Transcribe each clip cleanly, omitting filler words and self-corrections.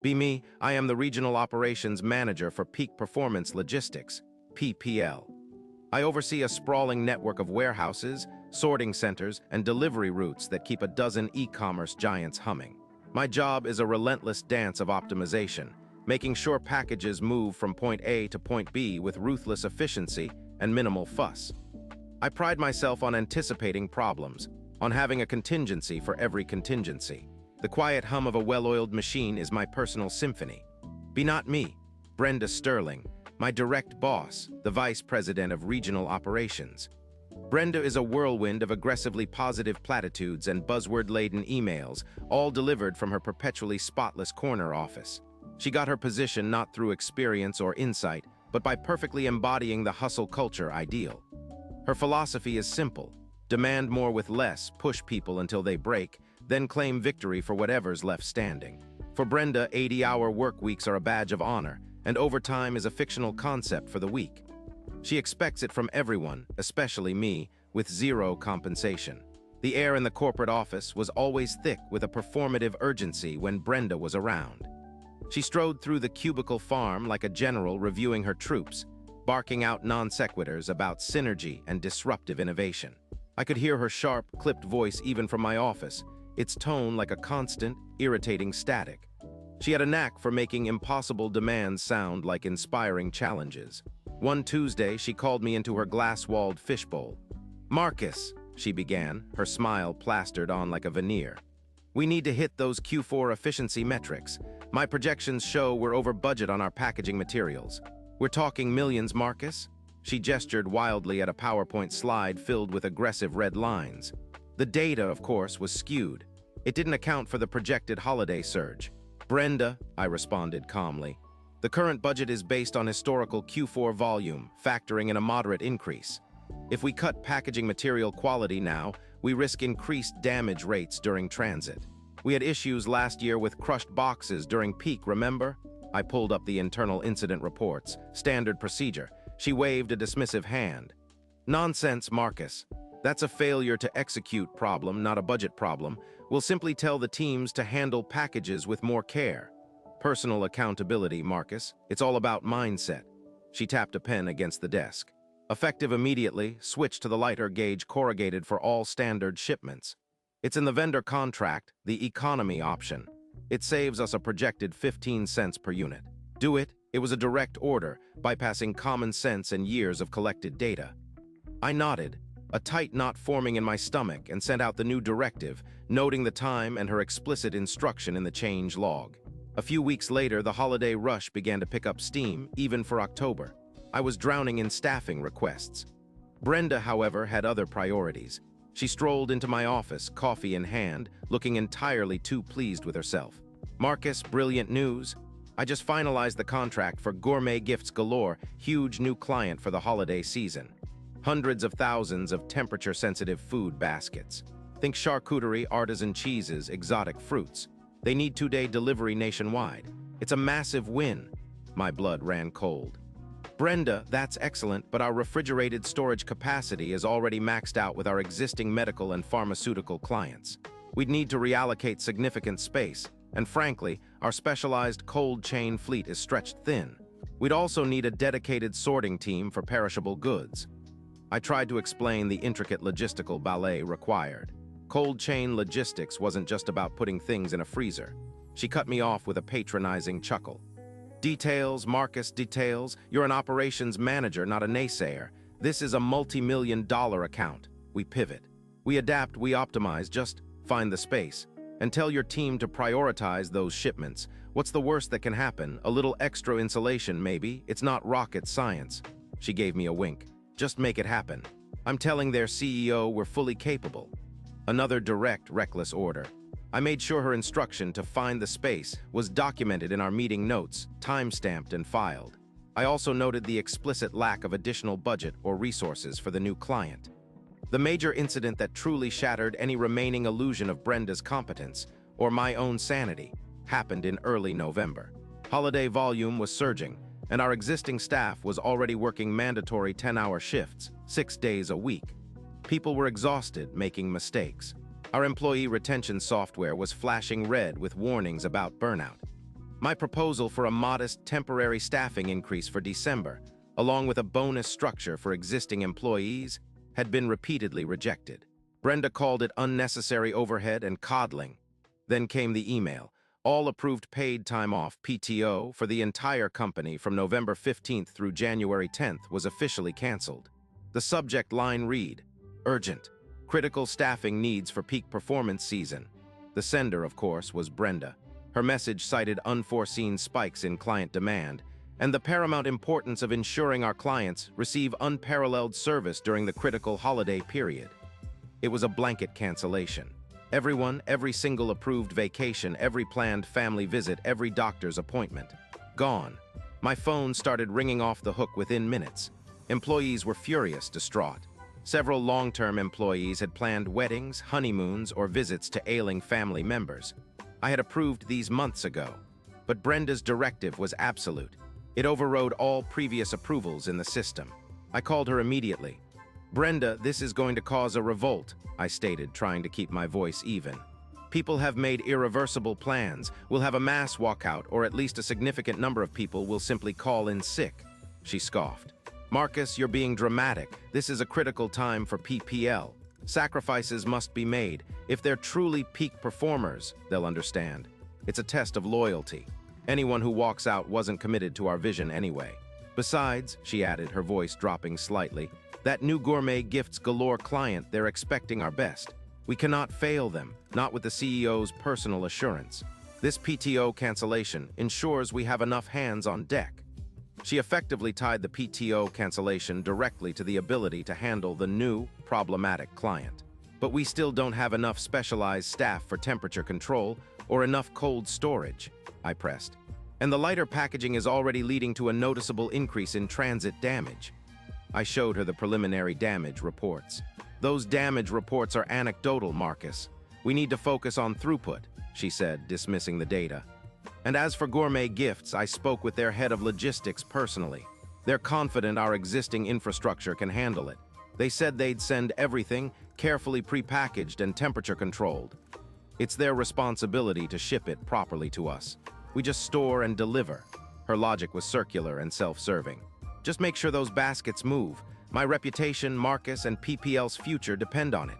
Be me, I am the Regional Operations Manager for Peak Performance Logistics, PPL. I oversee a sprawling network of warehouses, sorting centers, and delivery routes that keep a dozen e-commerce giants humming. My job is a relentless dance of optimization, making sure packages move from point A to point B with ruthless efficiency and minimal fuss. I pride myself on anticipating problems, on having a contingency for every contingency. The quiet hum of a well-oiled machine is my personal symphony. Be not me, Brenda Sterling, my direct boss, the Vice President of Regional Operations. Brenda is a whirlwind of aggressively positive platitudes and buzzword-laden emails, all delivered from her perpetually spotless corner office. She got her position not through experience or insight, but by perfectly embodying the hustle culture ideal. Her philosophy is simple: demand more with less, push people until they break, then claim victory for whatever's left standing. For Brenda, 80-hour work weeks are a badge of honor, and overtime is a fictional concept for the week. She expects it from everyone, especially me, with zero compensation. The air in the corporate office was always thick with a performative urgency when Brenda was around. She strode through the cubicle farm like a general reviewing her troops, barking out non-sequiturs about synergy and disruptive innovation. I could hear her sharp, clipped voice even from my office, its tone like a constant, irritating static. She had a knack for making impossible demands sound like inspiring challenges. One Tuesday, she called me into her glass-walled fishbowl. "Marcus," she began, her smile plastered on like a veneer. "We need to hit those Q4 efficiency metrics. My projections show we're over budget on our packaging materials. We're talking millions, Marcus." She gestured wildly at a PowerPoint slide filled with aggressive red lines. The data, of course, was skewed. It didn't account for the projected holiday surge. "Brenda," I responded calmly, "the current budget is based on historical Q4 volume, factoring in a moderate increase. If we cut packaging material quality now, we risk increased damage rates during transit. We had issues last year with crushed boxes during peak, remember?" I pulled up the internal incident reports. Standard procedure. She waved a dismissive hand. "Nonsense, Marcus. That's a failure to execute problem, not a budget problem. We'll simply tell the teams to handle packages with more care. Personal accountability, Marcus. It's all about mindset." She tapped a pen against the desk. "Effective immediately, switch to the lighter gauge corrugated for all standard shipments. It's in the vendor contract, the economy option. It saves us a projected 15 cents per unit. Do it." It was a direct order, bypassing common sense and years of collected data. I nodded, a tight knot forming in my stomach, and sent out the new directive, noting the time and her explicit instruction in the change log. A few weeks later, the holiday rush began to pick up steam, even for October. I was drowning in staffing requests. Brenda, however, had other priorities. She strolled into my office, coffee in hand, looking entirely too pleased with herself. "Marcus, brilliant news. I just finalized the contract for Gourmet Gifts Galore, huge new client for the holiday season. Hundreds of thousands of temperature-sensitive food baskets. Think charcuterie, artisan cheeses, exotic fruits. They need 2-day delivery nationwide. It's a massive win." My blood ran cold. "Brenda, that's excellent, but our refrigerated storage capacity is already maxed out with our existing medical and pharmaceutical clients. We'd need to reallocate significant space, and frankly, our specialized cold chain fleet is stretched thin. We'd also need a dedicated sorting team for perishable goods." I tried to explain the intricate logistical ballet required. Cold chain logistics wasn't just about putting things in a freezer. She cut me off with a patronizing chuckle. "Details, Marcus, details. You're an operations manager, not a naysayer. This is a multi-million-dollar account. We pivot. We adapt, we optimize, just find the space. And tell your team to prioritize those shipments. What's the worst that can happen? A little extra insulation, maybe. It's not rocket science." She gave me a wink. "Just make it happen. I'm telling their CEO we're fully capable." Another direct, reckless order. I made sure her instruction to find the space was documented in our meeting notes, time-stamped and filed. I also noted the explicit lack of additional budget or resources for the new client. The major incident that truly shattered any remaining illusion of Brenda's competence, or my own sanity, happened in early November. Holiday volume was surging, and our existing staff was already working mandatory 10-hour shifts, 6 days a week. People were exhausted, making mistakes. Our employee retention software was flashing red with warnings about burnout. My proposal for a modest temporary staffing increase for December, along with a bonus structure for existing employees, had been repeatedly rejected. Brenda called it unnecessary overhead and coddling. Then came the email. All approved paid time off PTO for the entire company from November 15th through January 10th was officially canceled. The subject line read, "Urgent. Critical staffing needs for peak performance season." The sender, of course, was Brenda. Her message cited unforeseen spikes in client demand and the paramount importance of ensuring our clients receive unparalleled service during the critical holiday period. It was a blanket cancellation. Everyone, every single approved vacation, every planned family visit, every doctor's appointment. Gone. My phone started ringing off the hook within minutes. Employees were furious, distraught. Several long-term employees had planned weddings, honeymoons, or visits to ailing family members. I had approved these months ago, but Brenda's directive was absolute. It overrode all previous approvals in the system. I called her immediately. "Brenda, this is going to cause a revolt," I stated, trying to keep my voice even. "People have made irreversible plans. We'll have a mass walkout, or at least a significant number of people will simply call in sick." She scoffed. "Marcus, you're being dramatic. This is a critical time for PPL. Sacrifices must be made. If they're truly peak performers, they'll understand. It's a test of loyalty. Anyone who walks out wasn't committed to our vision anyway. Besides," she added, her voice dropping slightly, "that new gourmet gifts galore client, they're expecting our best. We cannot fail them, not with the CEO's personal assurance. This PTO cancellation ensures we have enough hands on deck." She effectively tied the PTO cancellation directly to the ability to handle the new, problematic client. "But we still don't have enough specialized staff for temperature control or enough cold storage," I pressed. "And the lighter packaging is already leading to a noticeable increase in transit damage." I showed her the preliminary damage reports. "Those damage reports are anecdotal, Marcus. We need to focus on throughput," she said, dismissing the data. "And as for gourmet gifts, I spoke with their head of logistics personally. They're confident our existing infrastructure can handle it. They said they'd send everything carefully prepackaged and temperature controlled. It's their responsibility to ship it properly to us. We just store and deliver." Her logic was circular and self-serving. "Just make sure those baskets move. My reputation, Marcus, and PPL's future depend on it."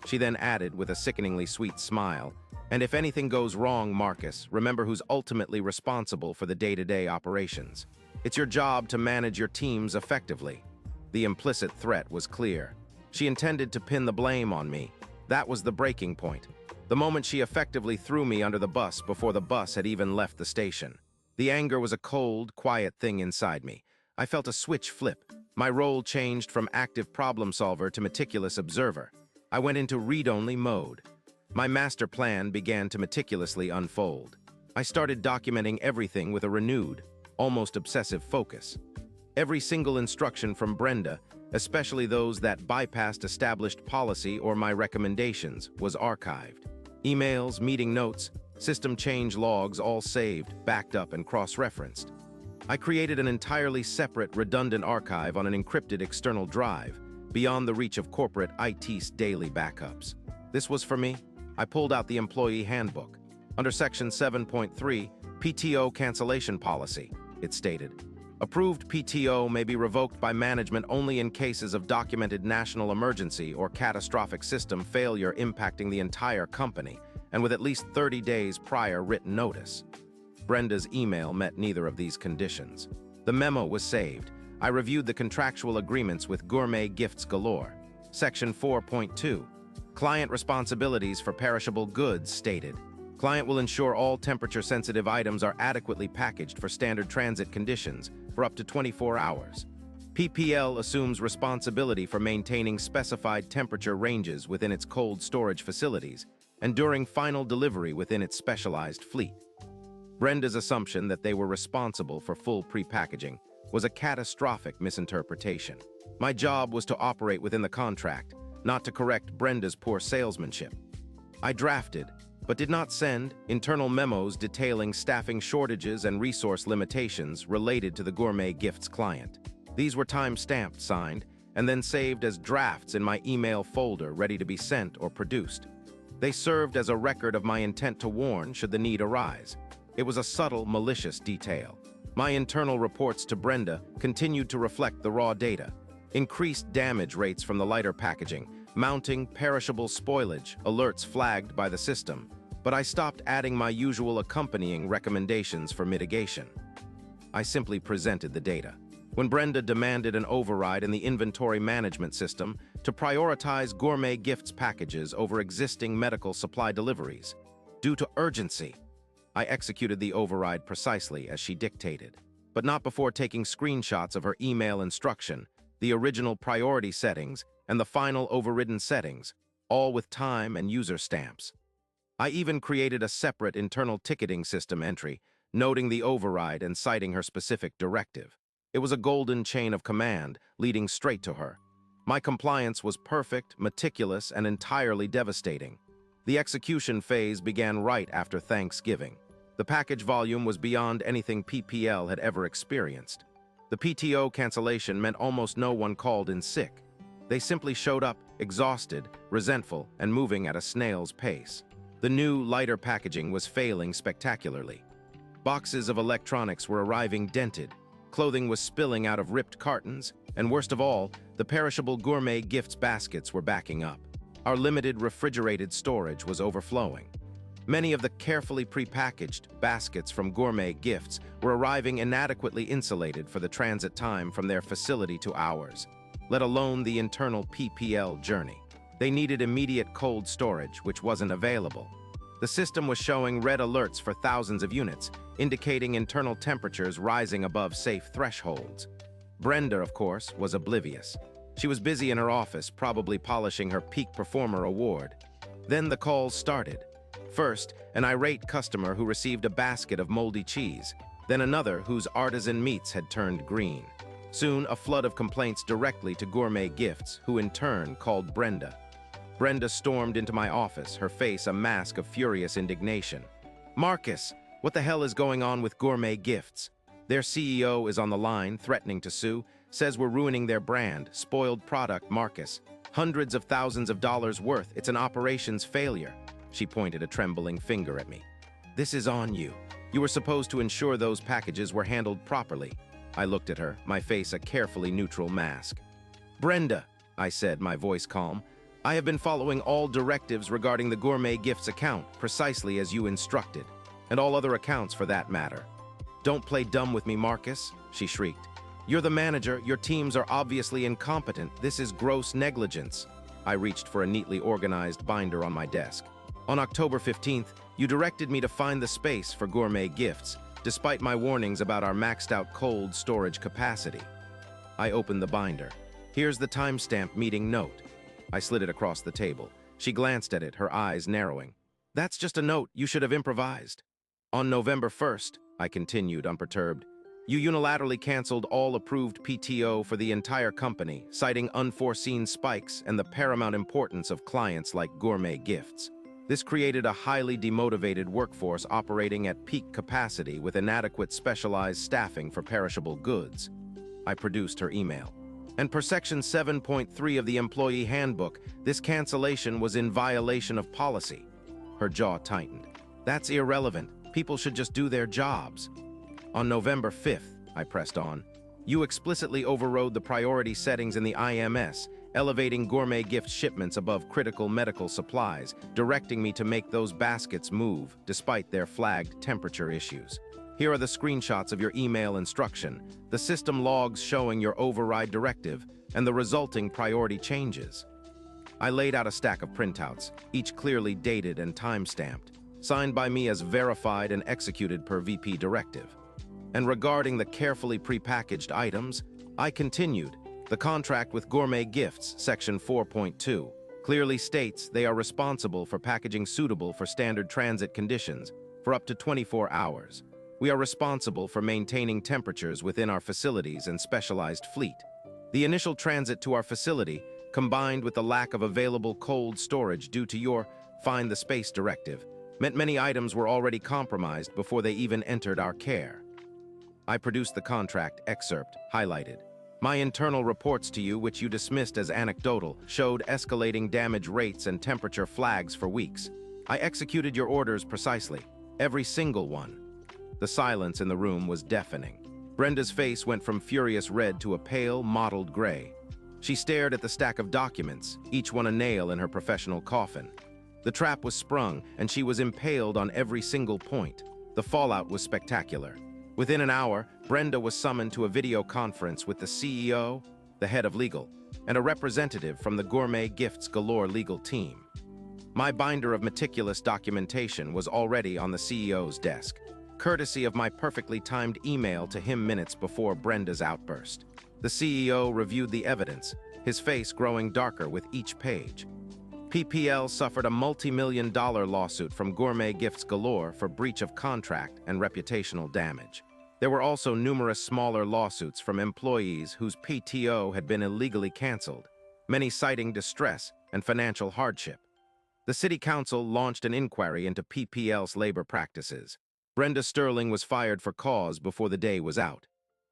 She then added with a sickeningly sweet smile, "And if anything goes wrong, Marcus, remember who's ultimately responsible for the day-to-day operations. It's your job to manage your teams effectively." The implicit threat was clear. She intended to pin the blame on me. That was the breaking point. The moment she effectively threw me under the bus before the bus had even left the station. The anger was a cold, quiet thing inside me. I felt a switch flip. My role changed from active problem solver to meticulous observer. I went into read-only mode. My master plan began to meticulously unfold. I started documenting everything with a renewed, almost obsessive focus. Every single instruction from Brenda, especially those that bypassed established policy or my recommendations, was archived. Emails, meeting notes, system change logs, all saved, backed up, and cross-referenced. I created an entirely separate, redundant archive on an encrypted external drive, beyond the reach of corporate IT's daily backups. This was for me. I pulled out the employee handbook. Under Section 7.3, PTO cancellation policy, it stated, "Approved PTO may be revoked by management only in cases of documented national emergency or catastrophic system failure impacting the entire company, and with at least 30 days prior written notice." Brenda's email met neither of these conditions. The memo was saved. I reviewed the contractual agreements with Gourmet Gifts Galore. Section 4.2, Client responsibilities for perishable goods stated, "Client will ensure all temperature-sensitive items are adequately packaged for standard transit conditions for up to 24 hours. PPL assumes responsibility for maintaining specified temperature ranges within its cold storage facilities and during final delivery within its specialized fleet." Brenda's assumption that they were responsible for full prepackaging was a catastrophic misinterpretation. My job was to operate within the contract, not to correct Brenda's poor salesmanship. I drafted, but did not send, internal memos detailing staffing shortages and resource limitations related to the Gourmet Gifts client. These were time-stamped, signed, and then saved as drafts in my email folder ready to be sent or produced. They served as a record of my intent to warn should the need arise. It was a subtle, malicious detail. My internal reports to Brenda continued to reflect the raw data. Increased damage rates from the lighter packaging, mounting perishable spoilage, alerts flagged by the system. But I stopped adding my usual accompanying recommendations for mitigation. I simply presented the data. When Brenda demanded an override in the inventory management system to prioritize gourmet gifts packages over existing medical supply deliveries, due to urgency, I executed the override precisely as she dictated, but not before taking screenshots of her email instruction, the original priority settings, and the final overridden settings, all with time and user stamps. I even created a separate internal ticketing system entry, noting the override and citing her specific directive. It was a golden chain of command, leading straight to her. My compliance was perfect, meticulous, and entirely devastating. The execution phase began right after Thanksgiving. The package volume was beyond anything PPL had ever experienced. The PTO cancellation meant almost no one called in sick. They simply showed up, exhausted, resentful, and moving at a snail's pace. The new, lighter packaging was failing spectacularly. Boxes of electronics were arriving dented, clothing was spilling out of ripped cartons, and worst of all, the perishable gourmet gifts baskets were backing up. Our limited refrigerated storage was overflowing. Many of the carefully prepackaged baskets from gourmet gifts were arriving inadequately insulated for the transit time from their facility to ours, let alone the internal PPL journey. They needed immediate cold storage, which wasn't available. The system was showing red alerts for thousands of units, indicating internal temperatures rising above safe thresholds. Brenda, of course, was oblivious. She was busy in her office, probably polishing her Peak Performer award. Then the calls started. First, an irate customer who received a basket of moldy cheese, then another whose artisan meats had turned green. Soon, a flood of complaints directly to Gourmet Gifts, who in turn called Brenda. Brenda stormed into my office, her face a mask of furious indignation. "Marcus, what the hell is going on with Gourmet Gifts? Their CEO is on the line, threatening to sue, says we're ruining their brand, spoiled product, Marcus. Hundreds of thousands of dollars worth, it's an operations failure." She pointed a trembling finger at me. "This is on you. You were supposed to ensure those packages were handled properly." I looked at her, my face a carefully neutral mask. "Brenda," I said, my voice calm, "I have been following all directives regarding the Gourmet Gifts account, precisely as you instructed, and all other accounts for that matter." "Don't play dumb with me, Marcus," she shrieked. "You're the manager, your teams are obviously incompetent, this is gross negligence." I reached for a neatly organized binder on my desk. "On October 15th, you directed me to find the space for Gourmet Gifts, despite my warnings about our maxed-out cold storage capacity." I opened the binder. "Here's the timestamp meeting note." I slid it across the table. She glanced at it, her eyes narrowing. "That's just a note, you should have improvised." "On November 1st, I continued, unperturbed, "you unilaterally canceled all approved PTO for the entire company, citing unforeseen spikes and the paramount importance of clients like Gourmet Gifts. This created a highly demotivated workforce operating at peak capacity with inadequate specialized staffing for perishable goods." I produced her email. "And per Section 7.3 of the Employee Handbook, this cancellation was in violation of policy." Her jaw tightened. "That's irrelevant. People should just do their jobs." "On November 5th, I pressed on, "you explicitly overrode the priority settings in the IMS, elevating Gourmet Gift shipments above critical medical supplies, directing me to make those baskets move, despite their flagged temperature issues. Here are the screenshots of your email instruction, the system logs showing your override directive, and the resulting priority changes." I laid out a stack of printouts, each clearly dated and time-stamped, signed by me as verified and executed per VP directive. And regarding the carefully prepackaged items, I continued. "The contract with Gourmet Gifts, Section 4.2, clearly states they are responsible for packaging suitable for standard transit conditions for up to 24 hours. We are responsible for maintaining temperatures within our facilities and specialized fleet. The initial transit to our facility, combined with the lack of available cold storage due to your Find the Space directive, meant many items were already compromised before they even entered our care." I produced the contract excerpt, highlighted. "My internal reports to you, which you dismissed as anecdotal, showed escalating damage rates and temperature flags for weeks. I executed your orders precisely, every single one." The silence in the room was deafening. Brenda's face went from furious red to a pale, mottled gray. She stared at the stack of documents, each one a nail in her professional coffin. The trap was sprung, and she was impaled on every single point. The fallout was spectacular. Within an hour, Brenda was summoned to a video conference with the CEO, the head of legal, and a representative from the Gourmet Gifts Galore legal team. My binder of meticulous documentation was already on the CEO's desk, courtesy of my perfectly timed email to him minutes before Brenda's outburst. The CEO reviewed the evidence, his face growing darker with each page. PPL suffered a multi-million-dollar lawsuit from Gourmet Gifts Galore for breach of contract and reputational damage. There were also numerous smaller lawsuits from employees whose PTO had been illegally canceled, many citing distress and financial hardship. The City Council launched an inquiry into PPL's labor practices. Brenda Sterling was fired for cause before the day was out.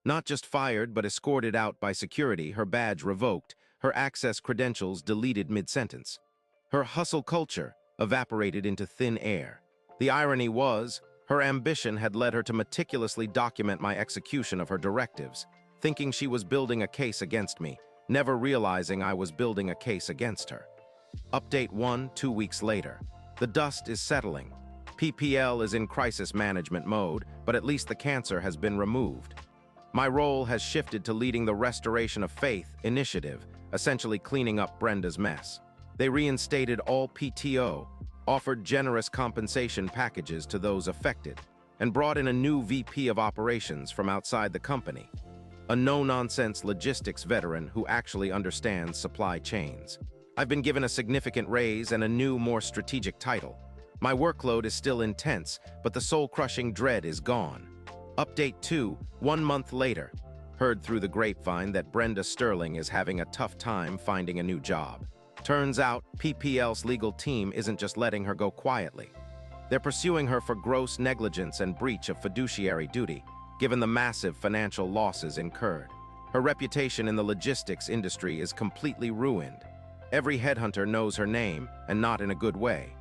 Not just fired, but escorted out by security, her badge revoked, her access credentials deleted mid-sentence. Her hustle culture evaporated into thin air. The irony was, her ambition had led her to meticulously document my execution of her directives, thinking she was building a case against me, never realizing I was building a case against her. Update 1, 2 weeks later. The dust is settling. PPL is in crisis management mode, but at least the cancer has been removed. My role has shifted to leading the Restoration of Faith initiative, essentially cleaning up Brenda's mess. They reinstated all PTO, offered generous compensation packages to those affected, and brought in a new VP of operations from outside the company, a no-nonsense logistics veteran who actually understands supply chains. I've been given a significant raise and a new, more strategic title. My workload is still intense, but the soul-crushing dread is gone. Update 2, 1 month later. Heard through the grapevine that Brenda Sterling is having a tough time finding a new job. Turns out, PPL's legal team isn't just letting her go quietly. They're pursuing her for gross negligence and breach of fiduciary duty, given the massive financial losses incurred. Her reputation in the logistics industry is completely ruined. Every headhunter knows her name, and not in a good way.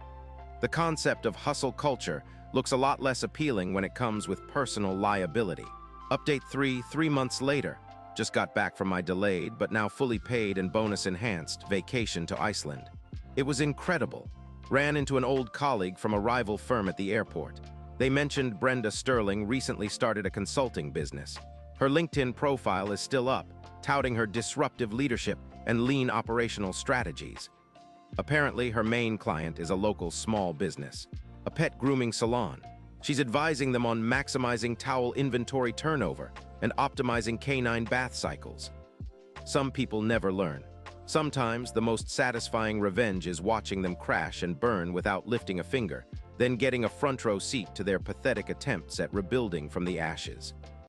The concept of hustle culture looks a lot less appealing when it comes with personal liability. Update 3 months later. Just got back from my delayed, but now fully paid and bonus-enhanced vacation to Iceland. It was incredible. Ran into an old colleague from a rival firm at the airport. They mentioned Brenda Sterling recently started a consulting business. Her LinkedIn profile is still up, touting her disruptive leadership and lean operational strategies. Apparently, her main client is a local small business, a pet grooming salon. She's advising them on maximizing towel inventory turnover and optimizing canine bath cycles. Some people never learn. Sometimes the most satisfying revenge is watching them crash and burn without lifting a finger, then getting a front row seat to their pathetic attempts at rebuilding from the ashes.